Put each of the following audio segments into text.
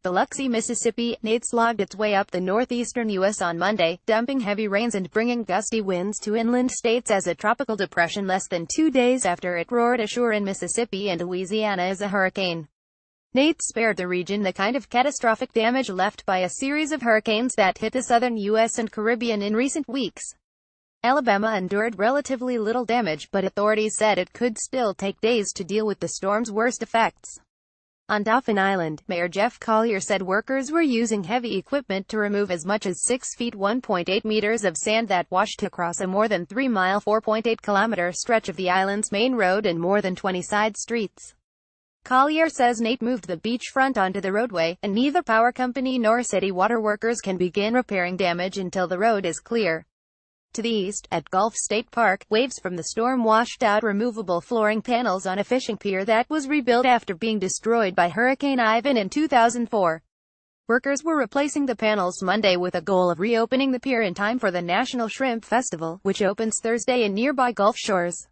Biloxi, Mississippi. Nate slogged its way up the northeastern U.S. on Monday, dumping heavy rains and bringing gusty winds to inland states as a tropical depression less than 2 days after it roared ashore in Mississippi and Louisiana as a hurricane. Nate spared the region the kind of catastrophic damage left by a series of hurricanes that hit the southern U.S. and Caribbean in recent weeks. Alabama endured relatively little damage, but authorities said it could still take days to deal with the storm's worst effects. On Dauphin Island, Mayor Jeff Collier said workers were using heavy equipment to remove as much as 6 feet (1.8 meters) of sand that washed across a more than 3-mile (4.8-kilometer) stretch of the island's main road and more than 20 side streets. Collier says Nate moved the beachfront onto the roadway, and neither power company nor city water workers can begin repairing damage until the road is clear. To the east, at Gulf State Park, waves from the storm washed out removable flooring panels on a fishing pier that was rebuilt after being destroyed by Hurricane Ivan in 2004. Workers were replacing the panels Monday with a goal of reopening the pier in time for the National Shrimp Festival, which opens Thursday in nearby Gulf shores.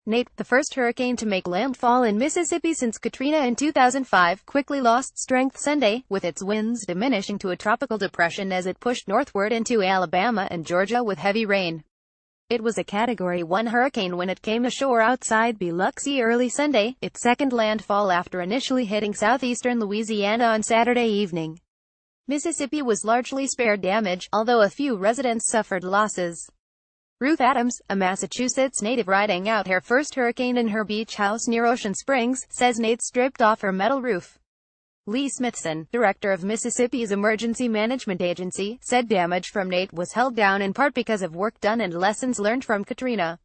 Nate, the first hurricane to make landfall in Mississippi since Katrina in 2005, quickly lost strength Sunday, with its winds diminishing to a tropical depression as it pushed northward into Alabama and Georgia with heavy rain. It was a Category 1 hurricane when it came ashore outside Biloxi early Sunday, its second landfall after initially hitting southeastern Louisiana on Saturday evening. Mississippi was largely spared damage, although a few residents suffered losses. Ruth Adams, a Massachusetts native riding out her first hurricane in her beach house near Ocean Springs, says Nate stripped off her metal roof. Lee Smithson, director of Mississippi's Emergency Management Agency, said damage from Nate was held down in part because of work done and lessons learned from Katrina.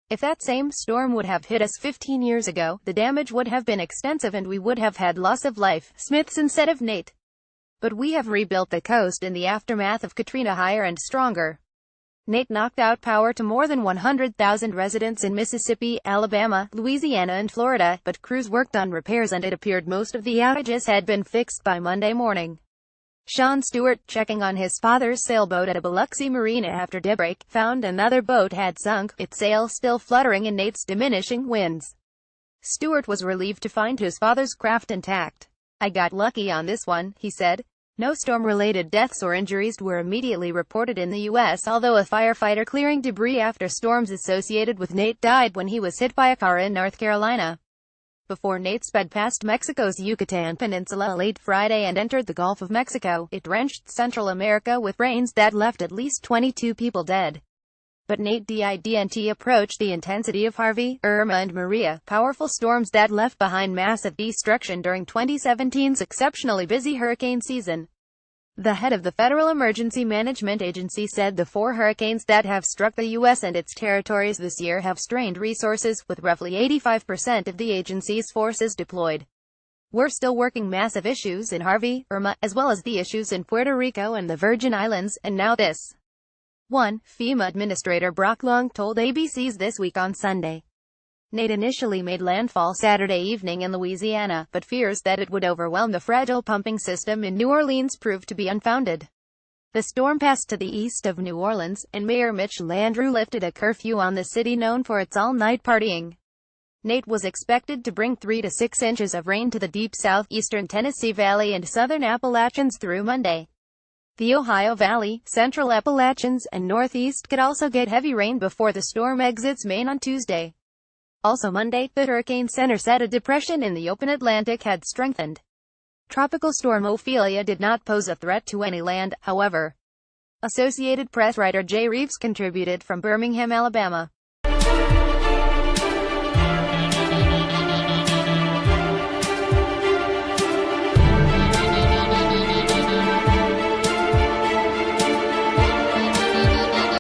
If that same storm would have hit us 15 years ago, the damage would have been extensive and we would have had loss of life, Smithson said of Nate. But we have rebuilt the coast in the aftermath of Katrina higher and stronger. Nate knocked out power to more than 100,000 residents in Mississippi, Alabama, Louisiana and Florida, but crews worked on repairs and it appeared most of the outages had been fixed by Monday morning. Sean Stewart, checking on his father's sailboat at a Biloxi marina after daybreak, found another boat had sunk, its sail still fluttering in Nate's diminishing winds. Stewart was relieved to find his father's craft intact. "I got lucky on this one," he said. No storm-related deaths or injuries were immediately reported in the U.S., although a firefighter clearing debris after storms associated with Nate died when he was hit by a car in North Carolina. Before Nate sped past Mexico's Yucatan Peninsula late Friday and entered the Gulf of Mexico, it drenched Central America with rains that left at least 22 people dead. But Nate didn't approach the intensity of Harvey, Irma and Maria, powerful storms that left behind massive destruction during 2017's exceptionally busy hurricane season. The head of the Federal Emergency Management Agency said the 4 hurricanes that have struck the U.S. and its territories this year have strained resources, with roughly 85% of the agency's forces deployed. "We're still working massive issues in Harvey, Irma, as well as the issues in Puerto Rico and the Virgin Islands, and now this." FEMA Administrator Brock Long told ABC's This Week on Sunday. Nate initially made landfall Saturday evening in Louisiana, but fears that it would overwhelm the fragile pumping system in New Orleans proved to be unfounded. The storm passed to the east of New Orleans, and Mayor Mitch Landrieu lifted a curfew on the city known for its all-night partying. Nate was expected to bring 3 to 6 inches of rain to the deep southeastern Tennessee Valley and southern Appalachians through Monday. The Ohio Valley, Central Appalachians, and Northeast could also get heavy rain before the storm exits Maine on Tuesday. Also Monday, the Hurricane Center said a depression in the open Atlantic had strengthened. Tropical Storm Ophelia did not pose a threat to any land, however. Associated Press writer Jay Reeves contributed from Birmingham, Alabama.